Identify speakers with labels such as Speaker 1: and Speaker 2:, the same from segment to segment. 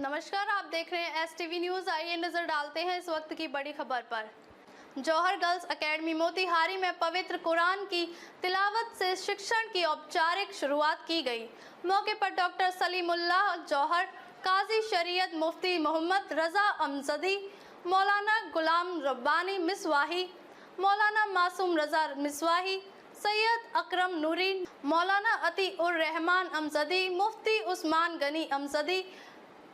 Speaker 1: नमस्कार, आप देख रहे हैं STV न्यूज। आइए नजर डालते हैं इस वक्त की बड़ी खबर पर। जौहर गर्ल्स एकेडमी मोतिहारी में पवित्र कुरान की तिलावत से शिक्षण की औपचारिक शुरुआत की गई। मौके पर डॉक्टर सलीमुल्लाह जौहर, काजी शरीयत मुफ्ती मोहम्मद रजा अमजदी, मौलाना गुलाम रब्बानी मिसवाही, मौलाना मासूम रजा मिसवाही, सैयद अकरम नूरी, मौलाना अती उर रहमान अमजदी, मुफ्ती उस्मान गनी अमजदी,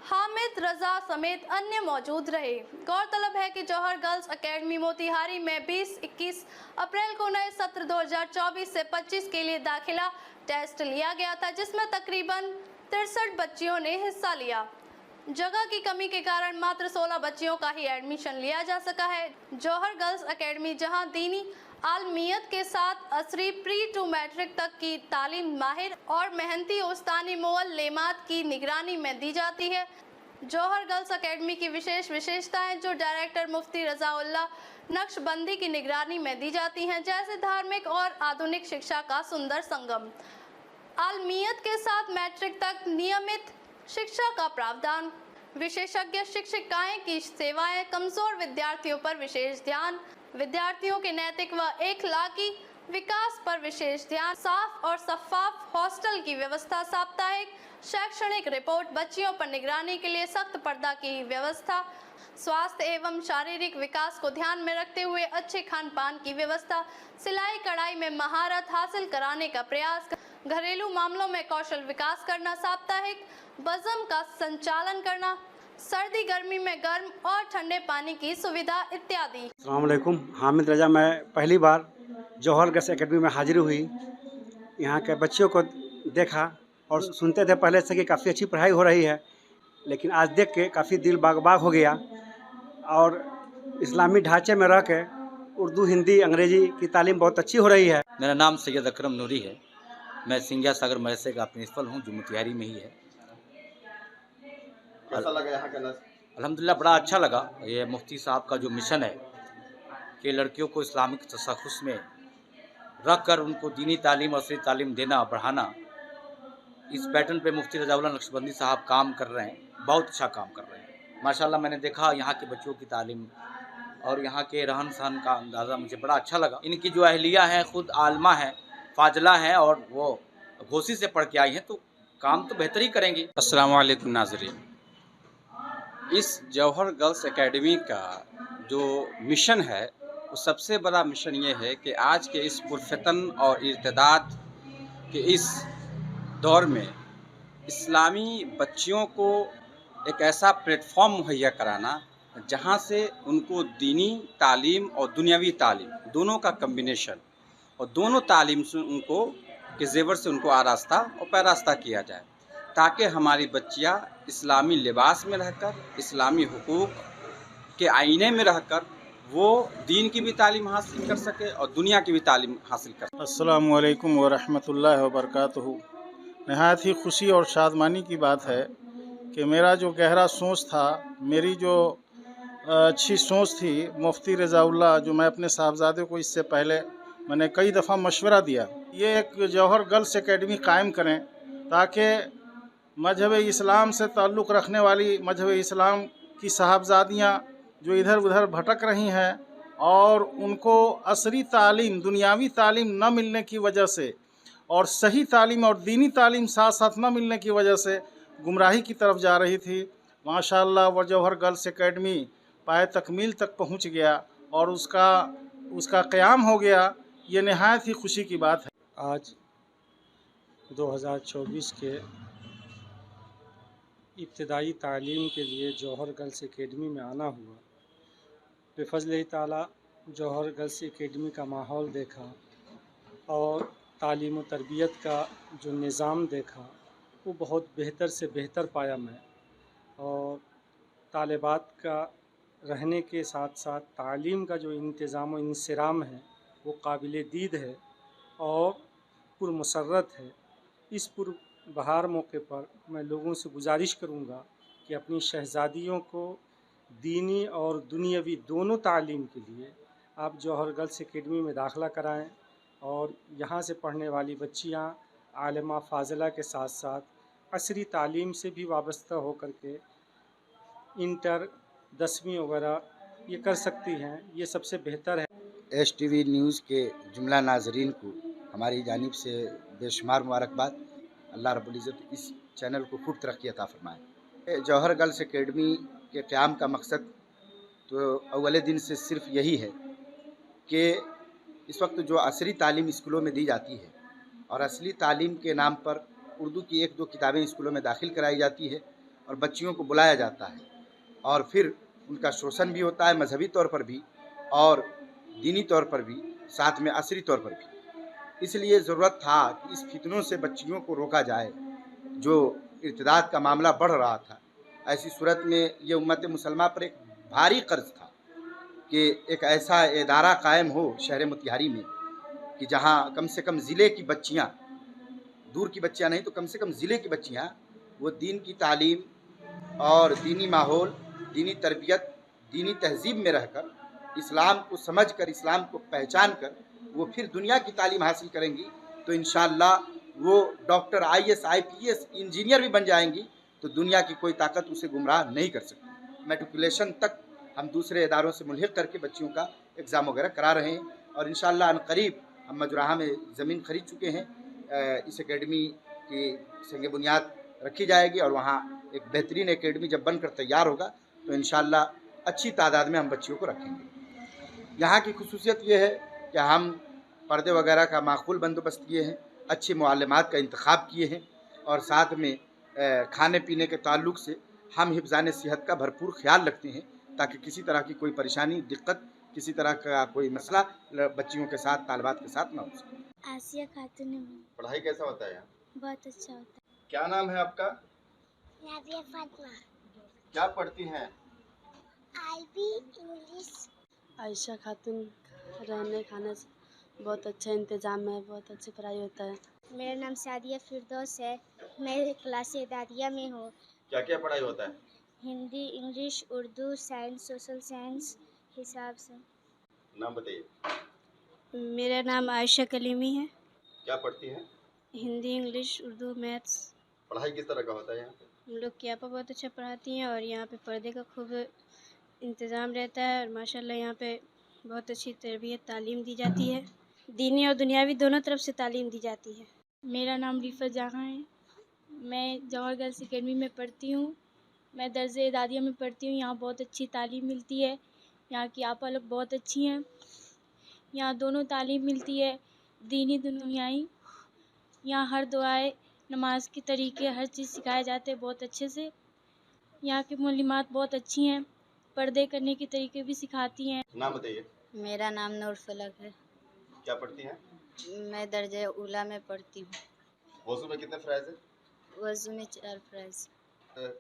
Speaker 1: हामिद रजा समेत अन्य मौजूद रहे। गौरतलब है कि जौहर गर्ल्स एकेडमी मोतिहारी में 20-21 अप्रैल को नए सत्र 2024 से 25 के लिए दाखिला टेस्ट लिया गया था, जिसमें तकरीबन 63 बच्चियों ने हिस्सा लिया। जगह की कमी के कारण मात्र 16 बच्चियों का ही एडमिशन लिया जा सका है। जौहर गर्ल्स एकेडमी जहां दीनी आलमियत के साथ असरी प्री टू मैट्रिक तक की तालीम माहिर और मेहनती उस्तानी मुअल्लिमात की निगरानी में दी जाती है। जौहर गर्ल्स एकेडमी की विशेषताएं जो डायरेक्टर मुफ्ती रजाउल्लाह नक्शबंदी की निगरानी में दी जाती हैं, जैसे धार्मिक और आधुनिक शिक्षा का सुंदर संगम, आलमियत के साथ मैट्रिक तक नियमित शिक्षा का प्रावधान, विशेषज्ञ शिक्षिकाएं की सेवाएं, कमजोर विद्यार्थियों पर विशेष ध्यान, विद्यार्थियों के नैतिक व अखलाकी विकास पर विशेष ध्यान, साफ और शफाफ हॉस्टल की व्यवस्था, साप्ताहिक शैक्षणिक रिपोर्ट, बच्चियों पर निगरानी के लिए सख्त पर्दा की व्यवस्था, स्वास्थ्य एवं शारीरिक विकास को ध्यान में रखते हुए अच्छे खान पान की व्यवस्था, सिलाई कढ़ाई में महारत हासिल कराने का प्रयास, घरेलू मामलों में कौशल विकास करना, साप्ताहिक बज़म का संचालन करना, सर्दी गर्मी में गर्म और ठंडे पानी की सुविधा इत्यादि।
Speaker 2: अस्सलाम वालेकुम। हामिद रजा। मैं पहली बार जौहर गर्ल्स एकेडमी में हाजिर हुई। यहाँ के बच्चियों को देखा और सुनते थे पहले से कि काफ़ी अच्छी पढ़ाई हो रही है, लेकिन आज देख के काफ़ी दिल बाग बाग हो गया। और इस्लामी ढांचे में रह के उर्दू, हिंदी, अंग्रेजी की तालीम बहुत अच्छी हो रही है।
Speaker 3: मेरा नाम सैयद अकरम नूरी है। मैं सिंघिया सागर मदरसे का प्रिंसिपल हूँ, जो मोतिहारी में ही है।
Speaker 4: कैसा लगा यहाँ का?
Speaker 3: अल्हम्दुलिल्लाह बड़ा अच्छा लगा। ये मुफ्ती साहब का जो मिशन है कि लड़कियों को इस्लामिक तशख़्ख़ुस में रख कर उनको दीनी तालीम और असली तालीम देना, बढ़ाना, इस पैटर्न पे मुफ्ती रजाउल्लाह नक्शबंदी साहब काम कर रहे हैं। बहुत अच्छा काम कर रहे हैं माशाल्लाह। मैंने देखा यहाँ के बच्चों की तालीम और यहाँ के रहन सहन का अंदाज़ा मुझे बड़ा अच्छा लगा। इनकी जो अहलिया हैं खुद आलमा हैं, फाजला हैं और वो घोसी से पढ़ के आई हैं, तो काम तो बेहतर ही करेंगी।
Speaker 5: अस्सलाम वालेकुम नाज़रीन। इस जौहर गर्ल्स एकेडमी का जो मिशन है, वो सबसे बड़ा मिशन ये है कि आज के इस पुरफतन और इर्तिदाद के इस दौर में इस्लामी बच्चियों को एक ऐसा प्लेटफॉर्म मुहैया कराना जहाँ से उनको दीनी तालीम और दुनियावी तालीम दोनों का कम्बिनेशन और दोनों तालीम से उनको के ज़ेवर से उनको आरास्ता और पैरास्ता किया जाए, ताकि हमारी बच्चियाँ इस्लामी लिबास में रहकर, इस्लामी हुकूक के आईने में रहकर वो दीन की भी तालीम हासिल कर सके और दुनिया की भी तालीम हासिल कर सके।
Speaker 6: अस्सलामु अलैकुम व रहमतुल्लाहि व बरकातुहू। नहायत ही खुशी और शादमानी की बात है कि मेरा जो गहरा सोच था, मेरी जो अच्छी सोच थी, मुफ्ती रजाउल्लाह, जो मैं अपने साहबजादे को इससे पहले मैंने कई दफ़ा मशवरा दिया, ये एक जौहर गर्ल्स एकेडमी कायम करें ताकि मजहब इस्लाम से ताल्लुक़ रखने वाली मजहब इस्लाम की साहबजादियाँ जो इधर उधर भटक रही हैं और उनको असरी तालीम, दुनियावी तालीम न मिलने की वजह से और सही तालीम और दीनी तालीम साथ साथ न मिलने की वजह से गुमराही की तरफ जा रही थी, माशाअल्लाह वो जौहर गर्ल्स एकेडमी पाए तकमील तक पहुंच गया और उसका क़याम हो गया। ये नहायत ही खुशी की बात है।
Speaker 7: आज 2024 के इब्तदाई तालीम के लिए जौहर गर्ल्स एकेडमी में आना हुआ। बेफज़ल ताला जौहर गर्ल्स एकेडमी का माहौल देखा और तालीम व तरबियत का जो निज़ाम देखा, वो बहुत बेहतर से बेहतर पाया मैं। और तालिबात का रहने के साथ साथ तालीम का जो इंतज़ाम व इंसराम है, वो काबिल दीद है और पुरमसरत है। इस पुरबहार मौके पर मैं लोगों से गुजारिश करूँगा कि अपनी शहज़ादियों को दीनी और दुनियावी दोनों तालीम के लिए आप जौहर गर्ल्स एकेडमी में दाखिला कराएं और यहाँ से पढ़ने वाली बच्चियाँ आलिमा फाज़िला के साथ साथ असरी तालीम से भी वाबस्ता हो कर के इंटर 10वीं वगैरह ये कर सकती हैं, ये सबसे बेहतर है।
Speaker 4: STV न्यूज़ के जुमला नाजरीन को हमारी जानिब से बेशुमार मुबारकबाद। अल्लाह रब्बुल इज़्ज़त इस चैनल को खूब तरक्की अता फरमाए। जौहर गर्ल्स एकेडमी के क़याम का मकसद तो अव्वले दिन से सिर्फ यही है कि इस वक्त जो असरी तालीम स्कूलों में दी जाती है और असली तालीम के नाम पर उर्दू की 1-2 किताबें स्कूलों में दाखिल कराई जाती है और बच्चियों को बुलाया जाता है और फिर उनका शोषण भी होता है, मजहबी तौर पर भी और दीनी तौर पर भी, साथ में असरी तौर पर भी। इसलिए ज़रूरत था कि इस फितनों से बच्चियों को रोका जाए जो इर्तिदाद का मामला बढ़ रहा था। ऐसी सूरत में ये उम्मत मुसलमान पर एक भारी कर्ज था कि एक ऐसा इदारा कायम हो शहर मोतिहारी में कि जहाँ कम से कम ज़िले की बच्चियाँ, दूर की बच्चियाँ नहीं तो कम से कम ज़िले की बच्चियाँ वो दीन की तालीम और दीनी माहौल, दीनी तरबियत, दीनी तहज़ीब में रहकर इस्लाम को समझकर, इस्लाम को पहचान कर वो फिर दुनिया की तालीम हासिल करेंगी तो इंशाअल्लाह वो डॉक्टर, IAS, IPS, इंजीनियर भी बन जाएंगी तो दुनिया की कोई ताकत उसे गुमराह नहीं कर सकती। मैट्रिकुलेशन तक हम दूसरे इदारों से मुल्हिक करके बच्चियों का एग्ज़ाम वगैरह करा रहे हैं और इंशाअल्लाह अनक़रीब हम मजुराहा में ज़मीन खरीद चुके हैं। इस एकेडमी की संग बुनियाद रखी जाएगी और वहाँ एक बेहतरीन एकेडमी जब बनकर तैयार होगा तो इंशाअल्लाह अच्छी तादाद में हम बच्चियों को रखेंगे। यहाँ की खुसूसियत ये है कि हम पर्दे वगैरह का माकूल बंदोबस्त किए हैं, अच्छे मुअल्लिमात का इंतखाब किए हैं और साथ में खाने पीने के ताल्लुक़ से हम हिफ़्ज़ान सेहत का भरपूर ख्याल रखते हैं ताकि किसी तरह की कोई परेशानी, दिक्कत, किसी तरह का कोई मसला बच्चियों के साथ, तालिबात के साथ ना हो सके।
Speaker 8: आसिया खातून है।
Speaker 9: पढ़ाई कैसा होता है यहाँ?
Speaker 8: बहुत अच्छा होता
Speaker 9: क्या नाम है आपका?
Speaker 8: है। राबिया फातिमा।
Speaker 9: क्या पढ़ती हैं?
Speaker 8: IB English.
Speaker 10: आयशा खातून। रहने खाने से बहुत अच्छा इंतज़ाम है, बहुत अच्छी पढ़ाई होता है।
Speaker 8: मेरा नाम सादिया फिरदौस है, मैं क्लास दादिया में हूँ।
Speaker 9: क्या क्या पढ़ाई होता है?
Speaker 8: Hindi, English, Urdu, science, social science हिसाब से।
Speaker 9: नाम बताइए।
Speaker 10: मेरा नाम आयशा कलीमी है।
Speaker 9: क्या पढ़ती हैं?
Speaker 10: Hindi, English, Urdu, maths.
Speaker 9: पढ़ाई किस तरह का होता है यहाँ पे?
Speaker 10: हम लोग की आपा बहुत अच्छा पढ़ाती हैं और यहाँ पे पर्दे का खूब इंतज़ाम रहता है और माशाल्लाह यहाँ पे बहुत अच्छी तरबियत तालीम दी जाती है। दीनी और दुनियावी दोनों तरफ से तालीम दी जाती है।
Speaker 11: मेरा नाम रिफ़त जहाँ है, मैं जौहर गर्ल्स एकेडमी में पढ़ती हूँ। मैं दर्जे दादिया में पढ़ती हूँ। यहाँ बहुत अच्छी तालीम मिलती है। यहाँ की आपा लोग बहुत अच्छी हैं। यहाँ दोनों तालीम मिलती है, दीनी दुनियाई। यहाँ हर दुआएं, नमाज के तरीके, हर चीज़ सिखाए जाते हैं बहुत अच्छे से। यहाँ की मुअल्लिमात बहुत अच्छी हैं, पर्दे करने के तरीके भी सिखाती हैं।
Speaker 9: नाम बताइए।
Speaker 10: मेरा नाम नूर फलक है।
Speaker 9: क्या पढ़ती हैं?
Speaker 10: मैं दर्जे उला में पढ़ती हूँ।
Speaker 9: वज़ू में कितने फ़राइज़ हैं?
Speaker 10: वज़ू में 4 फ़राइज़।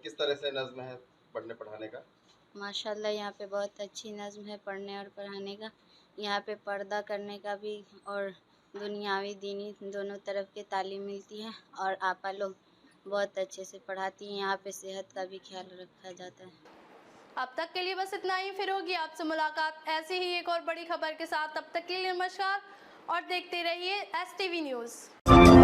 Speaker 9: किस तरह से नज़्म है पढ़ने पढ़ाने का?
Speaker 10: माशाल्लाह यहाँ पे बहुत अच्छी नज़्म है पढ़ने और पढ़ाने का। यहाँ पे पर्दा करने का भी और दुनियावी दीनी दोनों तरफ की तालीम मिलती है और आपा लोग बहुत अच्छे से पढ़ाती हैं। यहाँ पे सेहत का भी ख्याल रखा जाता है।
Speaker 1: अब तक के लिए बस इतना ही। फिर होगी आपसे मुलाकात ऐसी ही एक और बड़ी खबर के साथ। तब तक के लिए नमस्कार और देखते रहिए STV न्यूज़।